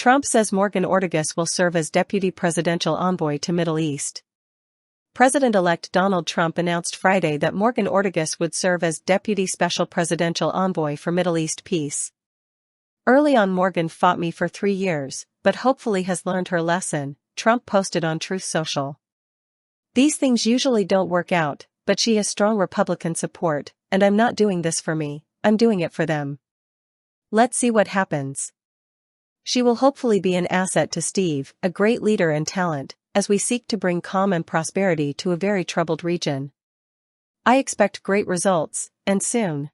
Trump says Morgan Ortagus will serve as Deputy Presidential Envoy to Middle East. President-elect Donald Trump announced Friday that Morgan Ortagus would serve as Deputy Special Presidential Envoy for Middle East peace. Early on, Morgan fought me for 3 years, but hopefully has learned her lesson, Trump posted on Truth Social. These things usually don't work out, but she has strong Republican support, and I'm not doing this for me, I'm doing it for them. Let's see what happens. She will hopefully be an asset to Steve, a great leader and talent, as we seek to bring calm and prosperity to a very troubled region. I expect great results, and soon.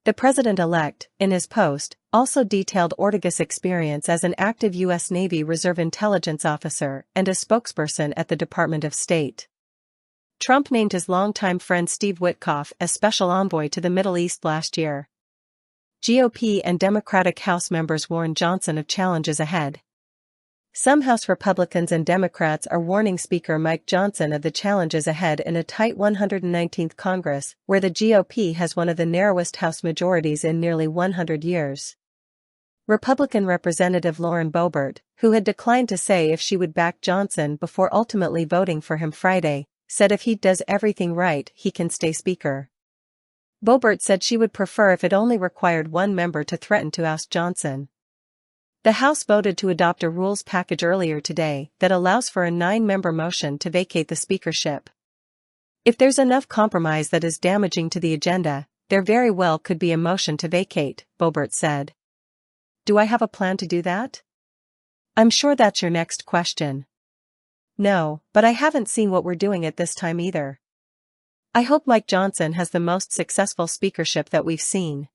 The president-elect, in his post, also detailed Ortagus' experience as an active U.S. Navy Reserve intelligence officer and a spokesperson at the Department of State. Trump named his longtime friend Steve Witkoff as special envoy to the Middle East last year. GOP and Democratic House members warned Johnson of challenges ahead. Some House Republicans and Democrats are warning Speaker Mike Johnson of the challenges ahead in a tight 119th Congress, where the GOP has one of the narrowest House majorities in nearly 100 years. Republican Representative Lauren Boebert, who had declined to say if she would back Johnson before ultimately voting for him Friday, said if he does everything right, he can stay Speaker. Boebert said she would prefer if it only required one member to threaten to oust Johnson. The House voted to adopt a rules package earlier today that allows for a 9-member motion to vacate the speakership. If there's enough compromise that is damaging to the agenda, there very well could be a motion to vacate, Boebert said. Do I have a plan to do that? I'm sure that's your next question. No, but I haven't seen what we're doing at this time either. I hope Mike Johnson has the most successful speakership that we've seen.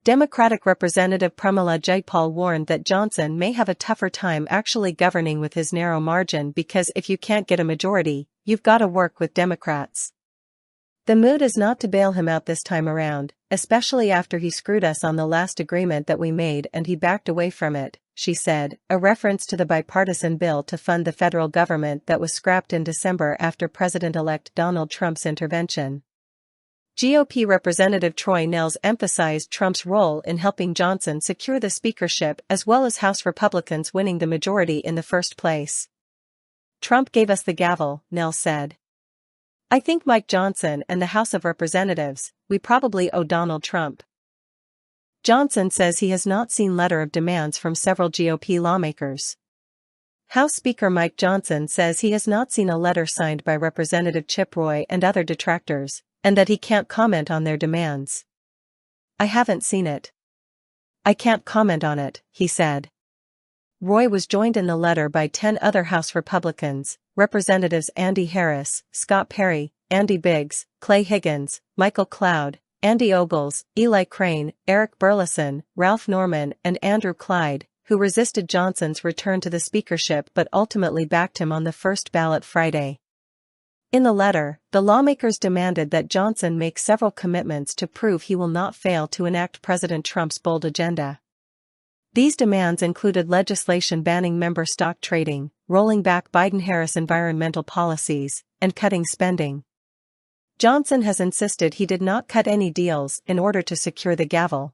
Democratic Representative Pramila Jayapal warned that Johnson may have a tougher time actually governing with his narrow margin because if you can't get a majority, you've got to work with Democrats. The mood is not to bail him out this time around, especially after he screwed us on the last agreement that we made and he backed away from it, she said, a reference to the bipartisan bill to fund the federal government that was scrapped in December after President-elect Donald Trump's intervention. GOP Representative Troy Nehls emphasized Trump's role in helping Johnson secure the speakership as well as House Republicans winning the majority in the first place. Trump gave us the gavel, Nehls said. I think Mike Johnson and the House of Representatives, we probably owe Donald Trump. Johnson says he has not seen letter of demands from several GOP lawmakers. House Speaker Mike Johnson says he has not seen a letter signed by Representative Chip Roy and other detractors, and that he can't comment on their demands. I haven't seen it. I can't comment on it, he said. Roy was joined in the letter by 10 other House Republicans, Representatives Andy Harris, Scott Perry, Andy Biggs, Clay Higgins, Michael Cloud, Andy Ogles, Eli Crane, Eric Burleson, Ralph Norman and Andrew Clyde, who resisted Johnson's return to the speakership but ultimately backed him on the first ballot Friday. In the letter, the lawmakers demanded that Johnson make several commitments to prove he will not fail to enact President Trump's bold agenda. These demands included legislation banning member stock trading, rolling back Biden-Harris environmental policies, and cutting spending. Johnson has insisted he did not cut any deals in order to secure the gavel.